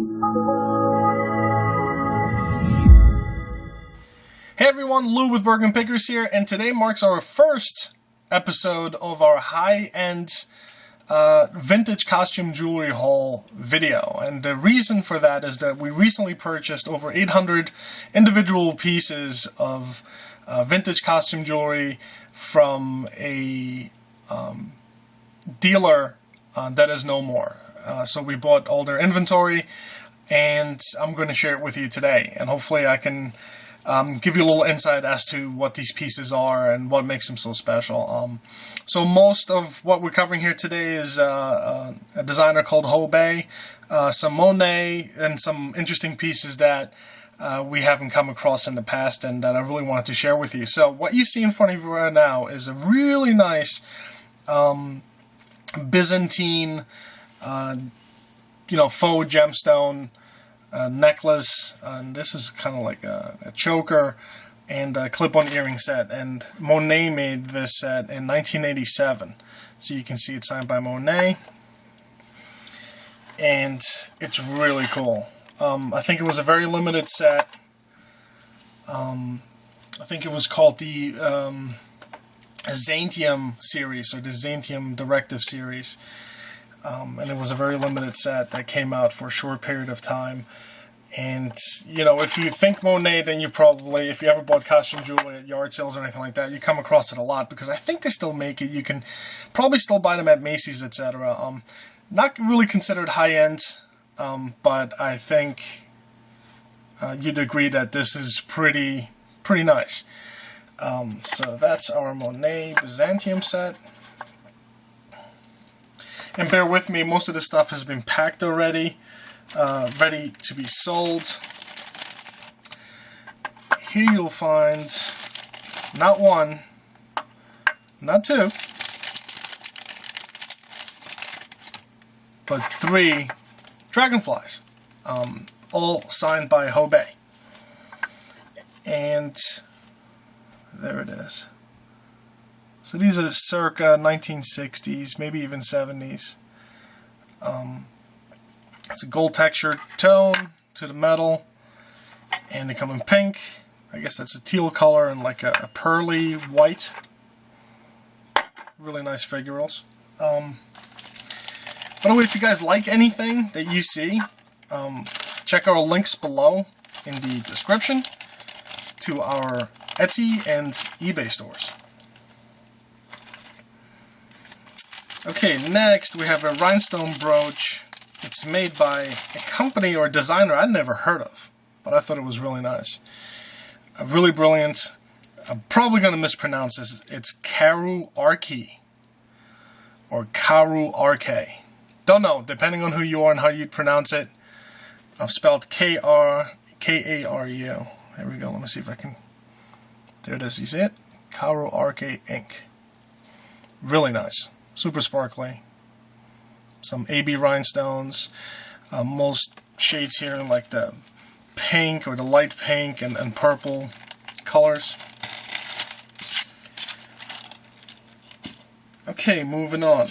Hey everyone, Lou with Bergen Pickers here, and today marks our first episode of our high-end vintage costume jewelry haul video. And the reason for that is that we recently purchased over 800 individual pieces of vintage costume jewelry from a dealer that is no more. So we bought all their inventory, and I'm going to share it with you today. And hopefully I can give you a little insight as to what these pieces are and what makes them so special. So most of what we're covering here today is a designer called Hobé, some Monae, and some interesting pieces that we haven't come across in the past and that I really wanted to share with you. So what you see in front of you right now is a really nice Byzantine, faux gemstone necklace, and this is kind of like a choker and a clip-on earring set, and Monae made this set in 1987, so you can see it's signed by Monae, and it's really cool. I think it was a very limited set. I think it was called the Zantium series, or the Zantium Directive series. And it was a very limited set that came out for a short period of time. And, if you think Monae, then you probably, if you ever bought costume jewelry at yard sales or anything like that, you come across it a lot, because I think they still make it. You can probably still buy them at Macy's, etc. Not really considered high-end, but I think you'd agree that this is pretty nice. So that's our Monae Byzantium set. And bear with me, most of the stuff has been packed already, ready to be sold. Here you'll find not one, not two, but 3 dragonflies, all signed by Hobé. And there it is. So these are circa 1960s, maybe even 70s. It's a gold textured tone to the metal, and they come in pink. I guess that's a teal color and like a pearly white. Really nice figurals. By the way, if you guys like anything that you see, check our links below in the description to our Etsy and eBay stores. Okay, next we have a rhinestone brooch. It's made by a company or a designer I'd never heard of, but I thought it was really nice. Really brilliant. I'm probably going to mispronounce this. It's Karu Arke, or Karu Arke. Don't know, depending on who you are and how you'd pronounce it. I've spelled K-A-R-U. There we go, let me see if I can... There it is, you see it? Karu Arke Inc. Really nice. Super sparkly. Some AB rhinestones. Most shades here like the pink or the light pink and purple colors. Okay, moving on.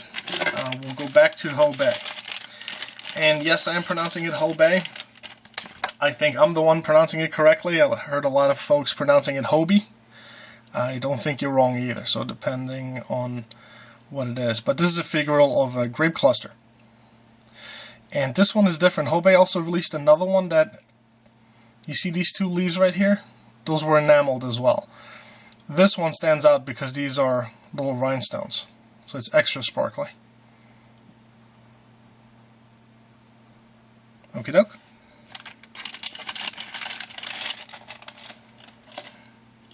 We'll go back to Hobé. And yes, I am pronouncing it Hobé. I think I'm the one pronouncing it correctly. I heard a lot of folks pronouncing it Hobé. I don't think you're wrong either, so depending on what it is. But this is a figural of a grape cluster. And this one is different. Hobé also released another one that, you see these 2 leaves right here? Those were enameled as well. This one stands out because these are little rhinestones. So it's extra sparkly. Okie doke.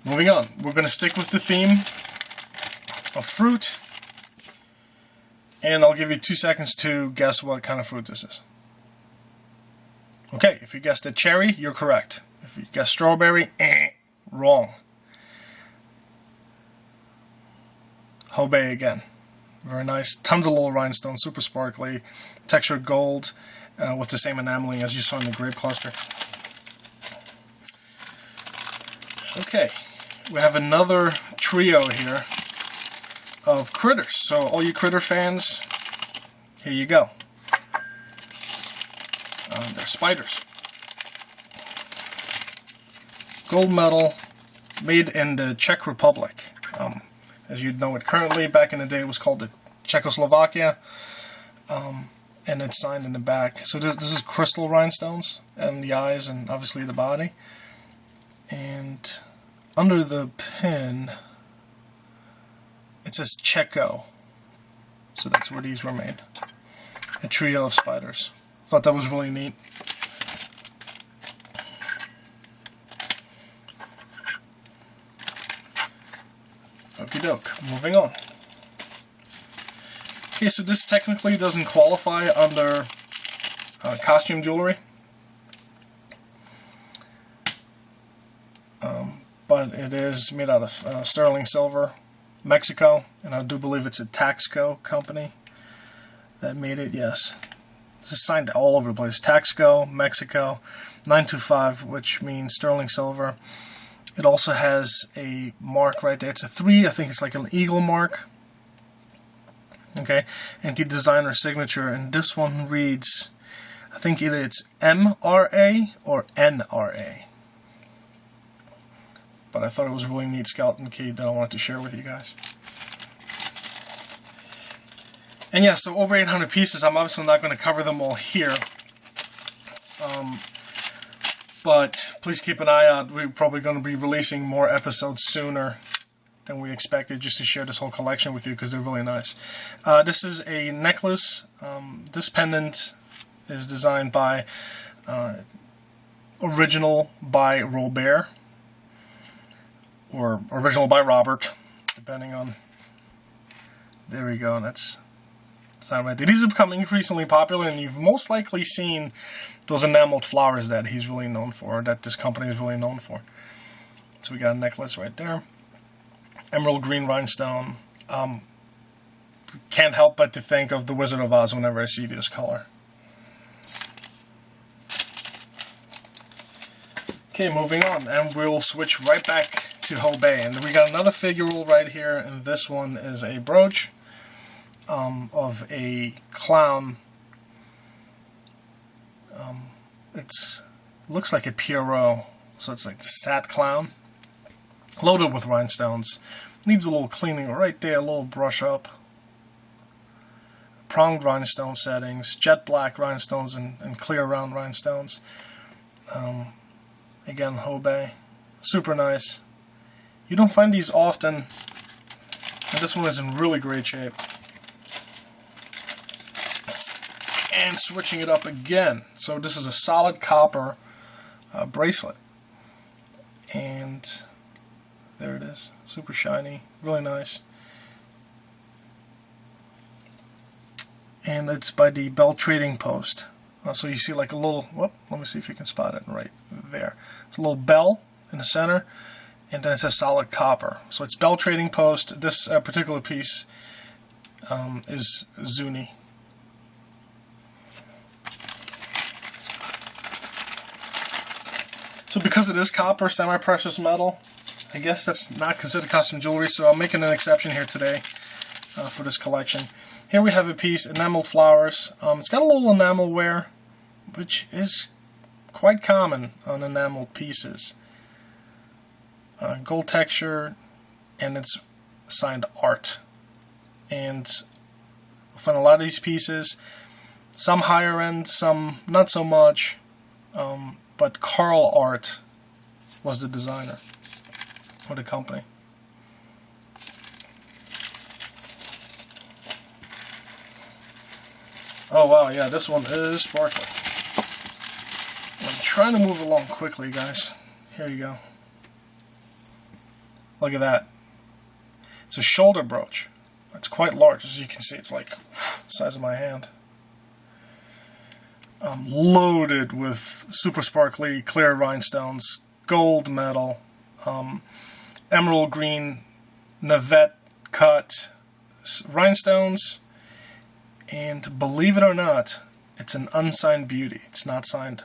Moving on, we're going to stick with the theme of fruit, and I'll give you 2 seconds to guess what kind of fruit this is. Okay, if you guessed it cherry, you're correct. If you guessed strawberry, wrong. Hobé again. Very nice. Tons of little rhinestones, super sparkly, textured gold, with the same enameling as you saw in the grape cluster. Okay, we have another trio here of critters. So all you critter fans, here you go. They're spiders. Gold medal, made in the Czech Republic. As you'd know it currently, back in the day it was called the Czechoslovakia. And it's signed in the back. So this is crystal rhinestones, and the eyes, and obviously the body. And under the pin, it says Czechco. So that's where these were made. A trio of spiders. Thought that was really neat. Okie doke. Moving on. Okay, so this technically doesn't qualify under costume jewelry. But it is made out of sterling silver, Mexico, and I do believe it's a Taxco company that made it, yes. This is signed all over the place. Taxco, Mexico, 925, which means sterling silver. It also has a mark right there. It's a 3, I think it's like an eagle mark. Okay, and the designer signature, and this one reads, I think either it's MRA or NRA. But I thought it was a really neat skeleton key that I wanted to share with you guys. And yeah, so over 800 pieces. I'm obviously not going to cover them all here. But please keep an eye out. We're probably going to be releasing more episodes sooner than we expected, just to share this whole collection with you because they're really nice. This is a necklace. This pendant is designed by original by Robert, or original by Robert, depending on. There we go. That's not right. These are becoming increasingly popular, and you've most likely seen those enameled flowers that he's really known for, that this company is really known for. So we got a necklace right there. Emerald green rhinestone. Can't help but to think of the Wizard of Oz whenever I see this color. Okay, moving on, and we'll switch right back to Hobé. And we got another figure roll right here, and this one is a brooch of a clown. It looks like a Pierrot, so it's like a sad clown. Loaded with rhinestones. Needs a little cleaning right there, a little brush up. Pronged rhinestone settings, jet black rhinestones and clear round rhinestones. Again, Hobé. Super nice. You don't find these often. And this one is in really great shape. And switching it up again. So this is a solid copper bracelet. And there it is. Super shiny. Really nice. And it's by the Bell Trading Post. So you see like a little, whoop, let me see if you can spot it right there. It's a little bell in the center. And then it says solid copper. So it's Bell Trading Post. This particular piece is Zuni. So because it is copper, semi-precious metal, I guess that's not considered custom jewelry, so I'm making an exception here today for this collection. Here we have a piece, enameled flowers. It's got a little enamel wear, which is quite common on enameled pieces. Gold texture, and it's signed art. And you'll find a lot of these pieces, some higher end, some not so much. But Carl Art was the designer for the company. Oh wow, yeah, this one is sparkly. I'm trying to move along quickly, guys. Here you go. Look at that. It's a shoulder brooch. It's quite large, as you can see. It's like the size of my hand. Loaded with super sparkly clear rhinestones, gold metal, emerald green Navette cut rhinestones, and believe it or not, it's an unsigned beauty. It's not signed.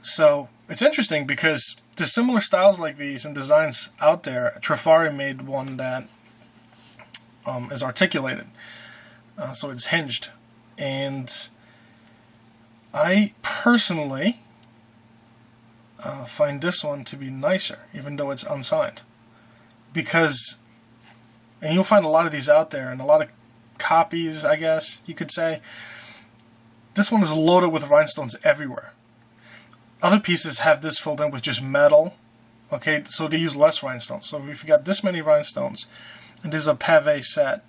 So it's interesting because there's similar styles like these and designs out there. Trifari made one that is articulated, so it's hinged, and I personally find this one to be nicer, even though it's unsigned. Because, and you'll find a lot of these out there, and a lot of copies, I guess you could say. This one is loaded with rhinestones everywhere. Other pieces have this filled in with just metal. Okay, so they use less rhinestones. So if you got this many rhinestones, and this is a pavé set,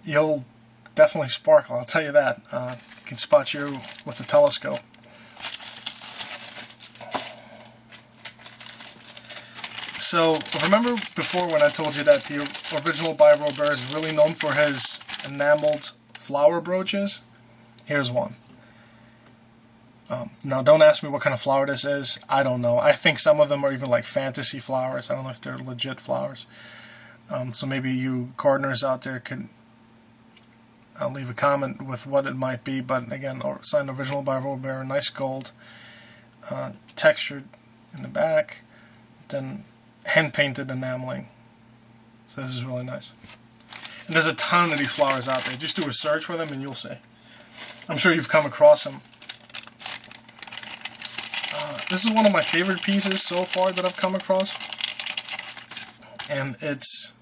you'll definitely sparkle, I'll tell you that. Can spot you with a telescope. So, remember before when I told you that the original by Robert is really known for his enameled flower brooches? Here's one. Now, don't ask me what kind of flower this is. I don't know. I think some of them are even like fantasy flowers. I don't know if they're legit flowers. So maybe you gardeners out there could leave a comment with what it might be. But again, signed original by Robert, nice gold, textured in the back, then hand-painted enameling. So this is really nice. And there's a ton of these flowers out there. Just do a search for them and you'll see. I'm sure you've come across them. This is one of my favorite pieces so far that I've come across. And it's...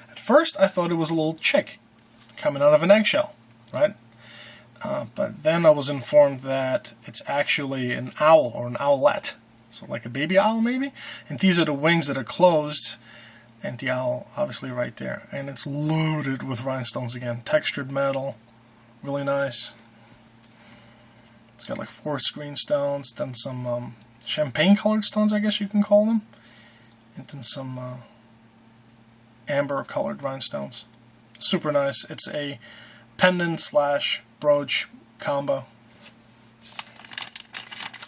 At first I thought it was a little chick coming out of an eggshell, right? But then I was informed that it's actually an owl or an owlet. So like a baby owl maybe? And these are the wings that are closed, and the owl obviously right there. And it's loaded with rhinestones again. Textured metal, really nice. It's got like 4 screen stones, then some champagne colored stones, I guess you can call them. And then some amber colored rhinestones. Super nice. It's a pendant slash brooch combo.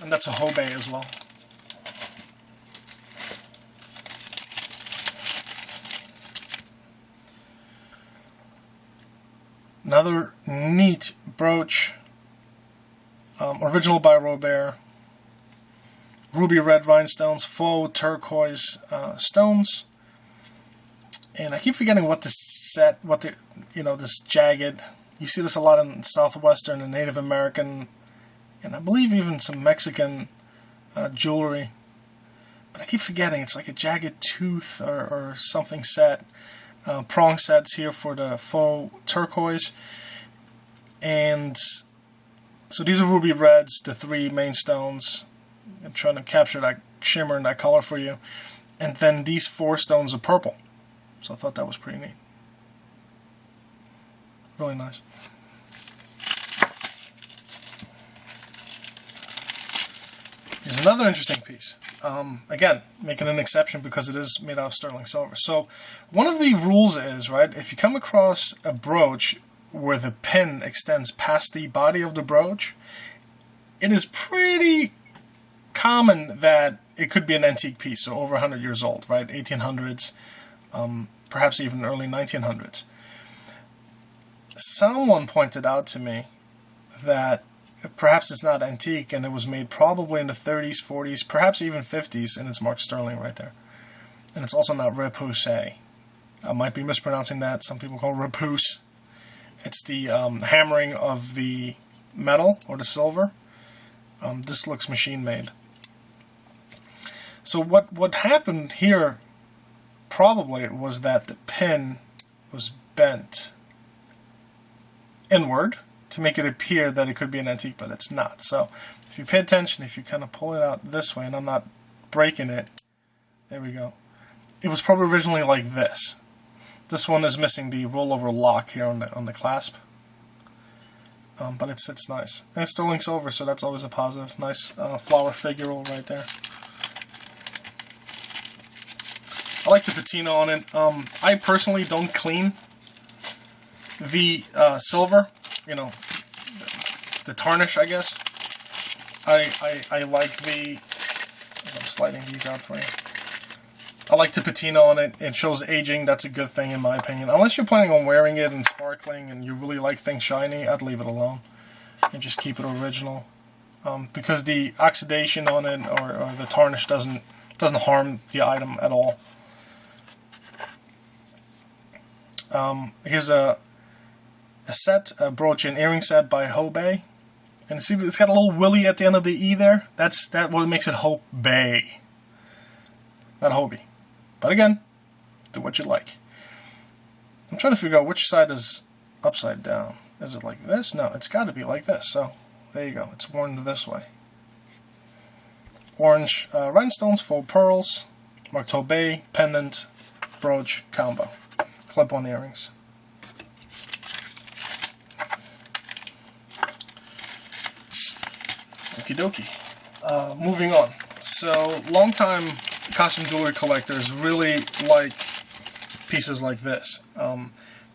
And that's a Hobé as well. Another neat brooch, original by Robert, ruby red rhinestones, faux turquoise stones, and I keep forgetting what this set, this jagged. You see this a lot in Southwestern and Native American, and I believe even some Mexican jewelry. But I keep forgetting it's like a jagged tooth or something set. Prong sets here for the faux turquoise, and so these are ruby reds, the 3 main stones. I'm trying to capture that shimmer and that color for you, and then these 4 stones are purple, so I thought that was pretty neat. Really nice. Here's another interesting piece. Again, making an exception because it is made out of sterling silver. So one of the rules is, right, if you come across a brooch where the pin extends past the body of the brooch, it is pretty common that it could be an antique piece, so over 100 years old, right, 1800s, perhaps even early 1900s. Someone pointed out to me that perhaps it's not antique, and it was made probably in the 30s, 40s, perhaps even 50s, and it's marked sterling right there. And it's also not repoussé. I might be mispronouncing that. Some people call it repousse. It's the hammering of the metal or the silver. This looks machine-made. So what happened here probably was that the pin was bent inward to make it appear that it could be an antique, but it's not. So if you pay attention, if you kind of pull it out this way, and I'm not breaking it, there we go. It was probably originally like this. This one is missing the rollover lock here on the clasp, but it sits nice. And it's sterling silver, so that's always a positive. Nice flower figural right there. I like the patina on it. I personally don't clean the silver, the tarnish, I guess. I like the... I'm sliding these out for you. I like the patina on it. It shows aging. That's a good thing in my opinion. Unless you're planning on wearing it and sparkling and you really like things shiny, I'd leave it alone and just keep it original. Because the oxidation on it or the tarnish doesn't harm the item at all. Here's a brooch and earring set by Hobé, And see, it's got a little willy at the end of the E there. That's what makes it Hobé, not Hobie. But again, do what you like. I'm trying to figure out which side is upside down. Is it like this? No, it's got to be like this. So there you go. It's worn this way. Orange rhinestones, faux pearls, marked Hobé, pendant, brooch, combo. Clip-on earrings. Okie dokie. Moving on. So, long-time costume jewelry collectors really like pieces like this,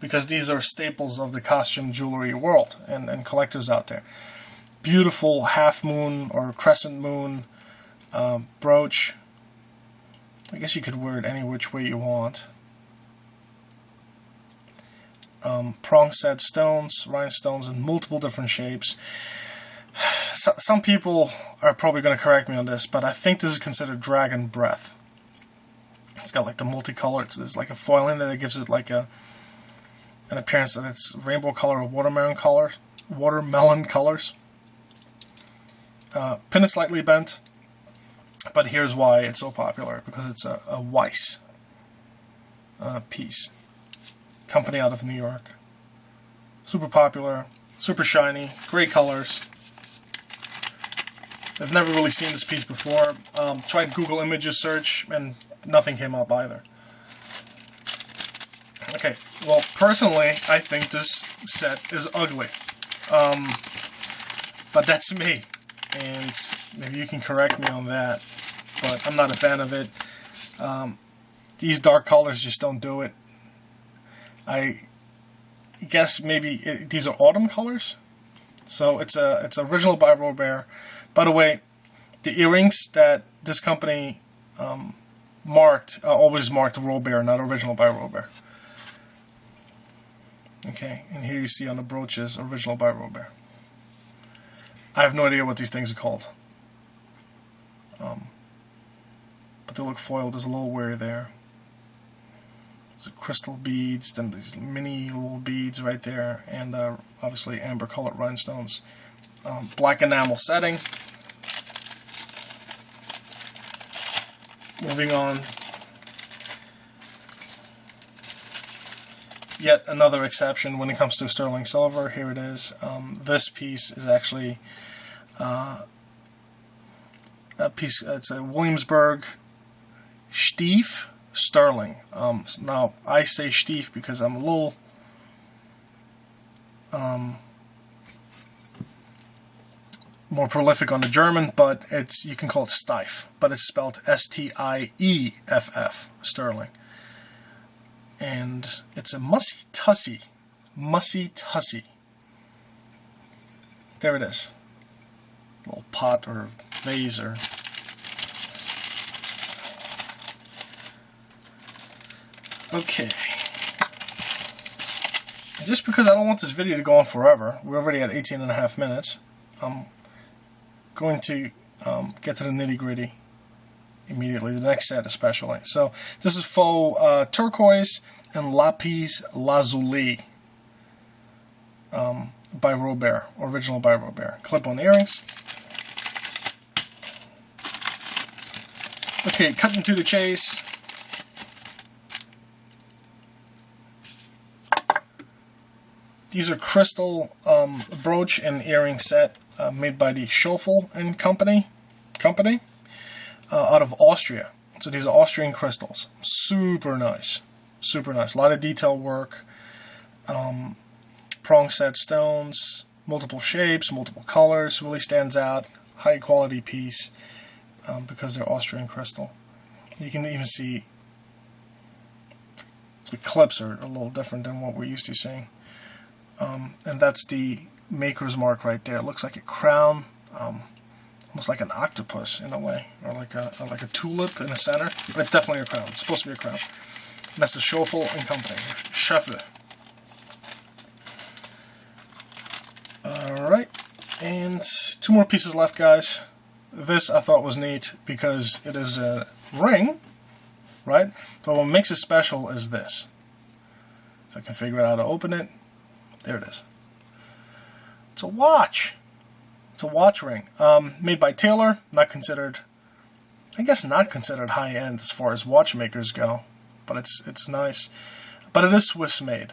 because these are staples of the costume jewelry world and collectors out there. Beautiful half-moon or crescent moon brooch. I guess you could wear it any which way you want. Prong set stones, rhinestones in multiple different shapes. Some people are probably going to correct me on this, but I think this is considered dragon breath. It's got like the multicolor. It's like a foil in it that gives it like an appearance that it's rainbow color or watermelon colors. Pin is slightly bent, but here's why it's so popular, because it's a Weiss piece. Company out of New York. Super popular, super shiny, great colors. I've never really seen this piece before. Tried Google images search and nothing came up either. Okay, well personally I think this set is ugly. But that's me. And maybe you can correct me on that. But I'm not a fan of it. These dark colors just don't do it. I guess maybe these are autumn colors. So it's original by Robert. By the way, the earrings that this company marked always marked Robert, not original by Robert. Okay, and here you see on the brooches, original by Robert. I have no idea what these things are called. But they look foiled. There's a little wear there. There's crystal beads, then these mini little beads right there, and obviously amber colored rhinestones. Black enamel setting. Moving on. Yet another exception when it comes to sterling silver. Here it is. This piece is actually a piece. It's a Williamsburg Stief sterling. Now I say Stief because I'm a little more prolific on the German, but you can call it Stief, but it's spelled S-T-I-E-F-F, sterling. And it's a mussy tussy. There it is. A little pot or vase or... Okay. Just because I don't want this video to go on forever, we're already at 18.5 minutes, I'm going to get to the nitty-gritty immediately, the next set especially. So this is faux turquoise and lapis lazuli by Robert, original by Robert. Clip-on earrings. Okay, cutting to the chase. These are crystal brooch and earring set made by the Schoeffel and Company out of Austria. So these are Austrian crystals. Super nice. Super nice. A lot of detail work. Prong set stones, multiple shapes, multiple colors. Really stands out. High quality piece because they're Austrian crystal. You can even see the clips are a little different than what we're used to seeing. And that's the maker's mark right there. It looks like a crown, almost like an octopus in a way, or like a tulip in the center. But it's definitely a crown. It's supposed to be a crown. And that's the Schoeffel and Company. Schoeffel. Alright, and two more pieces left, guys. This I thought was neat because it is a ring, right? But what makes it special is this. If I can figure out how to open it, there it is. It's a watch. a watch ring. Made by Taylor, not considered, I guess not considered high-end as far as watchmakers go, but it's nice. But it is Swiss made.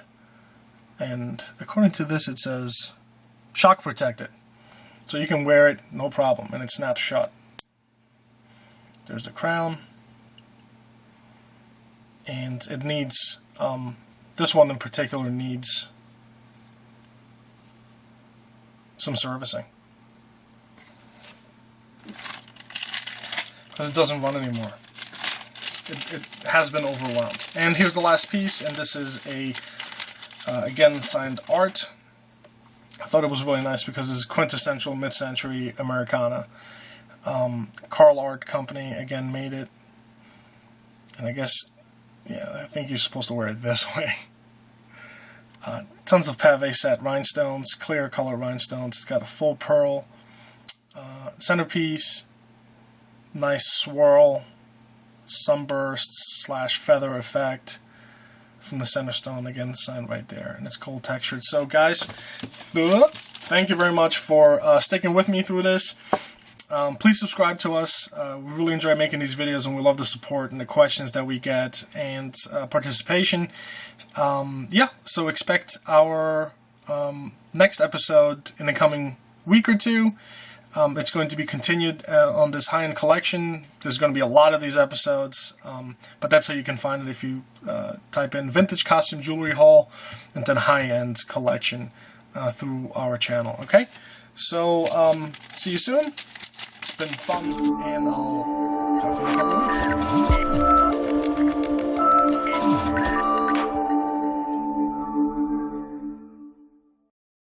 And according to this, it says shock protected. So you can wear it, no problem, and it snaps shut. There's the crown. And it needs, this one in particular needs some servicing, because it doesn't run anymore. It has been overwhelmed. And here's the last piece, and this is a, again, signed art. I thought it was really nice because it's quintessential mid-century Americana. Carl Art Company, again, made it. And I guess, yeah, I think you're supposed to wear it this way. Tons of pave set rhinestones, clear color rhinestones. It's got a full pearl centerpiece, nice swirl, sunburst / feather effect from the center stone, again signed right there, and it's gold textured. So guys, thank you very much for sticking with me through this. Please subscribe to us. We really enjoy making these videos, and we love the support and the questions that we get and participation. Yeah, so expect our next episode in the coming week or two. It's going to be continued on this high-end collection. There's going to be a lot of these episodes, but that's how you can find it if you type in Vintage Costume Jewelry Haul and then high-end collection through our channel. Okay, so see you soon. It's been fun, and I'll talk to you in a couple of weeks.